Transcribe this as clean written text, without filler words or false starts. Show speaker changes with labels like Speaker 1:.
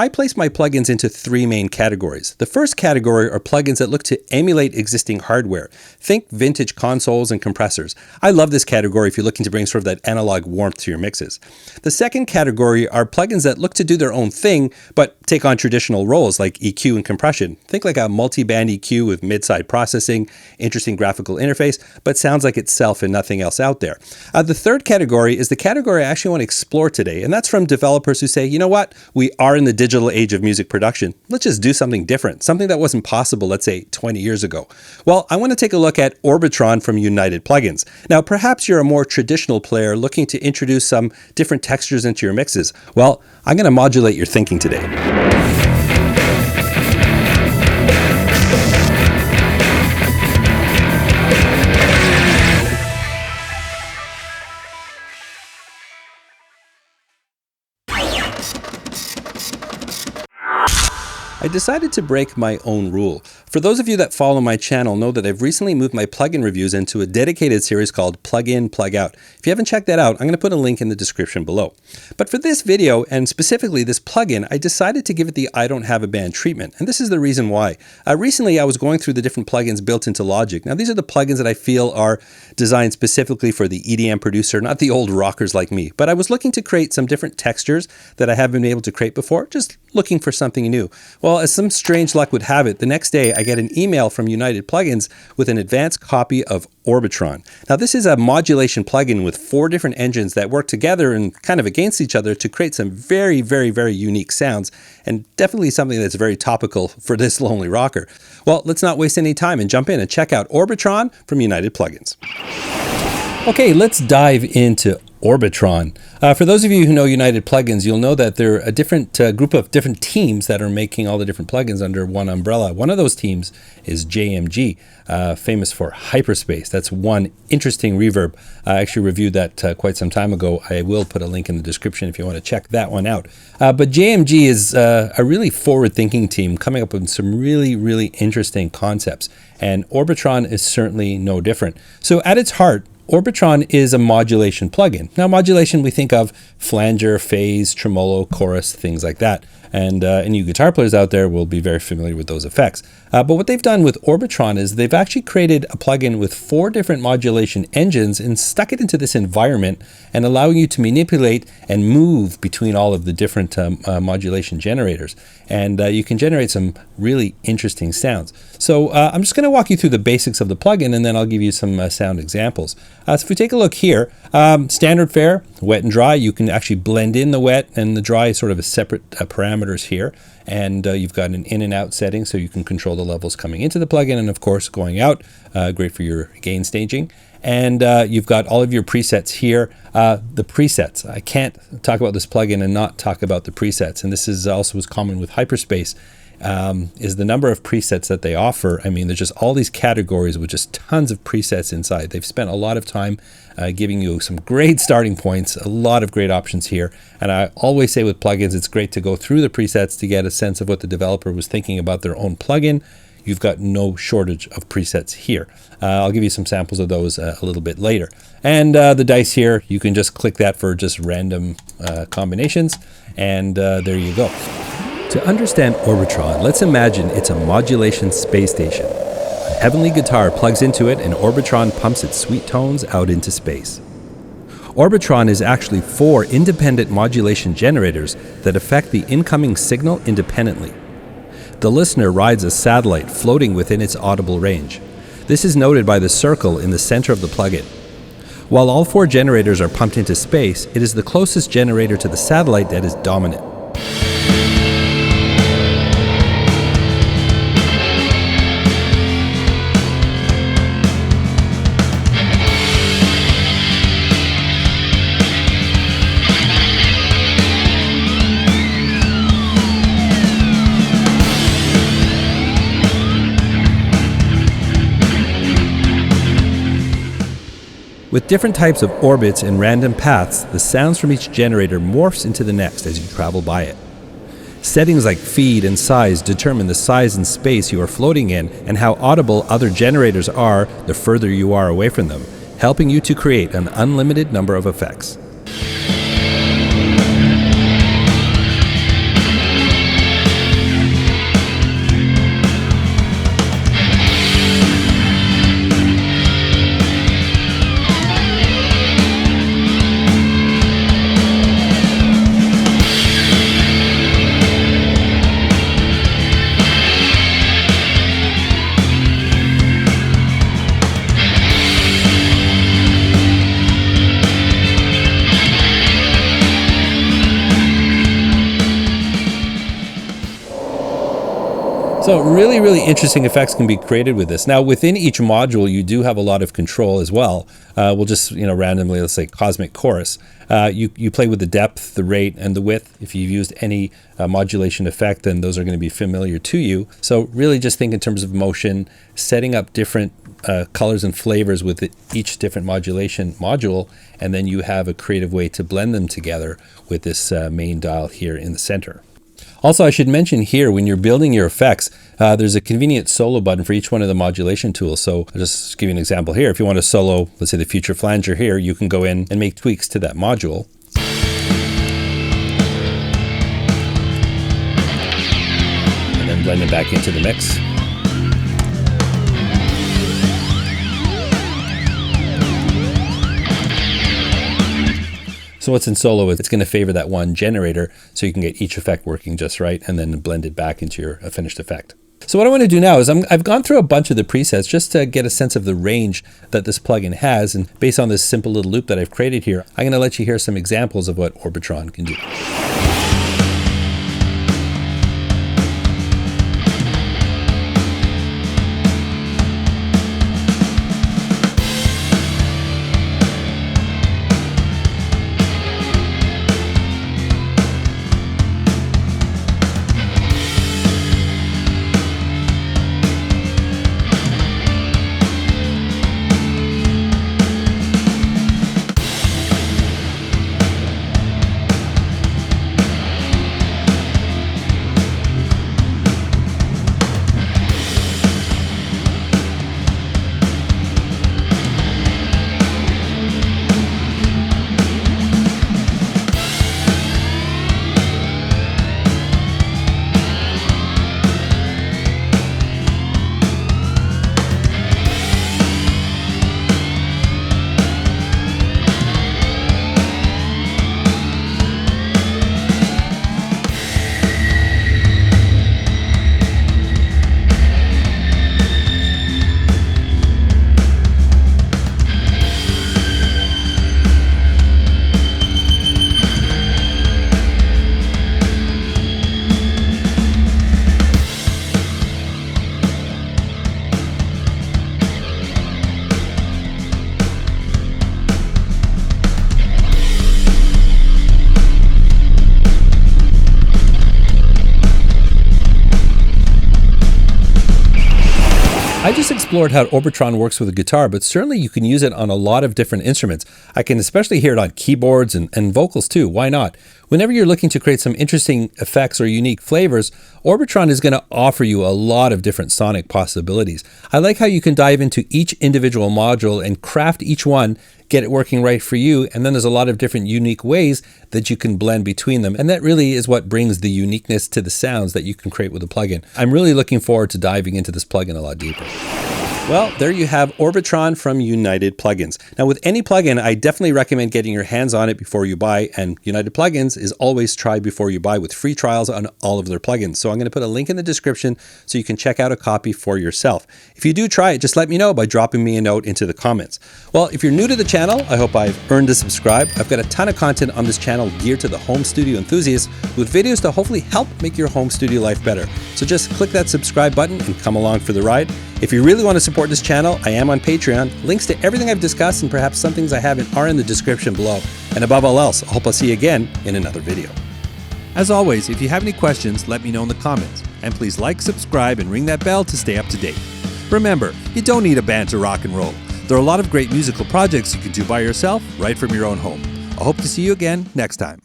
Speaker 1: I place my plugins into three main categories. The first category are plugins that look to emulate existing hardware. Think vintage consoles and compressors. I love this category if you're looking to bring sort of that analog warmth to your mixes. The second category are plugins that look to do their own thing, but take on traditional roles like EQ and compression. Think like a multi-band EQ with mid-side processing, interesting graphical interface, but sounds like itself and nothing else out there. The third category is the category I actually want to explore today, and that's from developers who say, you know what, we are in the digital age of music production. Let's just do something different, something that wasn't possible, let's say, 20 years ago. Well, I want to take a look at Orbitron from United Plugins. Now, perhaps you're a more traditional player looking to introduce some different textures into your mixes. Well, I'm going to modulate your thinking today. I decided to break my own rule. For those of you that follow my channel know that I've recently moved my plugin reviews into a dedicated series called Plug In, Plug Out. If you haven't checked that out, I'm going to put a link in the description below. But for this video, and specifically this plugin, I decided to give it the I don't have a band treatment. And this is the reason why. Recently, I was going through the different plugins built into Logic. Now, these are the plugins that I feel are designed specifically for the EDM producer, not the old rockers like me. But I was looking to create some different textures that I haven't been able to create before, just looking for something new. Well, as some strange luck would have it, the next day I get an email from United Plugins with an advanced copy of Orbitron. Now, this is a modulation plugin with 4 different engines that work together and kind of against each other to create some very, very, very unique sounds, and definitely something that's very topical for this lonely rocker. Well, let's not waste any time and jump in and check out Orbitron from United Plugins. Okay, let's dive into Orbitron. For those of you who know United Plugins, you'll know that they're a different group of different teams that are making all the different plugins under one umbrella. One of those teams is JMG, famous for Hyperspace. That's one interesting reverb. I actually reviewed that quite some time ago. I will put a link in the description if you want to check that one out. But JMG is a really forward-thinking team coming up with some really, really interesting concepts. And Orbitron is certainly no different. So at its heart, Orbitron is a modulation plugin. Now, modulation, we think of flanger, phase, tremolo, chorus, things like that. And you guitar players out there will be very familiar with those effects. But what they've done with Orbitron is they've actually created a plugin with 4 different modulation engines and stuck it into this environment and allowing you to manipulate and move between all of the different modulation generators. And you can generate some really interesting sounds. So I'm just going to walk you through the basics of the plugin, and then I'll give you some sound examples. So if we take a look here, standard fare, wet and dry. You can actually blend in the wet and the dry sort of as separate parameters here. And you've got an in and out setting, so you can control the levels coming into the plugin and of course going out. Great for your gain staging. And you've got all of your presets here. The presets, I can't talk about this plugin and not talk about the presets. And this is also as common with Hyperspace, is the number of presets that they offer. I mean, there's just all these categories with just tons of presets inside. They've spent a lot of time giving you some great starting points, a lot of great options here. And I always say with plugins, it's great to go through the presets to get a sense of what the developer was thinking about their own plugin. You've got no shortage of presets here. I'll give you some samples of those a little bit later. And the dice here, you can just click that for just random combinations. And there you go. To understand Orbitron, let's imagine it's a modulation space station. A heavenly guitar plugs into it and Orbitron pumps its sweet tones out into space. Orbitron is actually 4 independent modulation generators that affect the incoming signal independently. The listener rides a satellite floating within its audible range. This is noted by the circle in the center of the plugin. While all 4 generators are pumped into space, it is the closest generator to the satellite that is dominant. With different types of orbits and random paths, the sounds from each generator morphs into the next as you travel by it. Settings like feed and size determine the size and space you are floating in and how audible other generators are the further you are away from them, helping you to create an unlimited number of effects. So really, really interesting effects can be created with this. Now, within each module, you do have a lot of control as well. We'll just, randomly, let's say Cosmic Chorus. You play with the depth, the rate, and the width. If you've used any modulation effect, then those are going to be familiar to you. So really just think in terms of motion, setting up different colors and flavors with each different modulation module, and then you have a creative way to blend them together with this main dial here in the center. Also, I should mention here, when you're building your effects, there's a convenient solo button for each one of the modulation tools. So I'll just give you an example here. If you want to solo, let's say the future flanger here, you can go in and make tweaks to that module. And then blend it back into the mix. So what's in solo is it's going to favor that one generator so you can get each effect working just right and then blend it back into your finished effect. So what I want to do now is I've gone through a bunch of the presets just to get a sense of the range that this plugin has, and based on this simple little loop that I've created here, I'm going to let you hear some examples of what Orbitron can do. I just explored how Orbitron works with a guitar, but certainly you can use it on a lot of different instruments. I can especially hear it on keyboards and vocals too. Why not? Whenever you're looking to create some interesting effects or unique flavors, Orbitron is going to offer you a lot of different sonic possibilities. I like how you can dive into each individual module and craft each one, get it working right for you, and then there's a lot of different unique ways that you can blend between them. And that really is what brings the uniqueness to the sounds that you can create with a plugin. I'm really looking forward to diving into this plugin a lot deeper. Well, there you have Orbitron from United Plugins. Now, with any plugin, I definitely recommend getting your hands on it before you buy, and United Plugins is always try before you buy with free trials on all of their plugins. So I'm going to put a link in the description so you can check out a copy for yourself. If you do try it, just let me know by dropping me a note into the comments. Well, if you're new to the channel, I hope I've earned a subscribe. I've got a ton of content on this channel geared to the home studio enthusiasts with videos to hopefully help make your home studio life better. So just click that subscribe button and come along for the ride. If you really want to support this channel, I am on Patreon. Links to everything I've discussed and perhaps some things I haven't are in the description below. And above all else, I hope I'll see you again in another video. As always, if you have any questions, let me know in the comments. And please like, subscribe, and ring that bell to stay up to date. Remember, you don't need a band to rock and roll. There are a lot of great musical projects you can do by yourself right from your own home. I hope to see you again next time.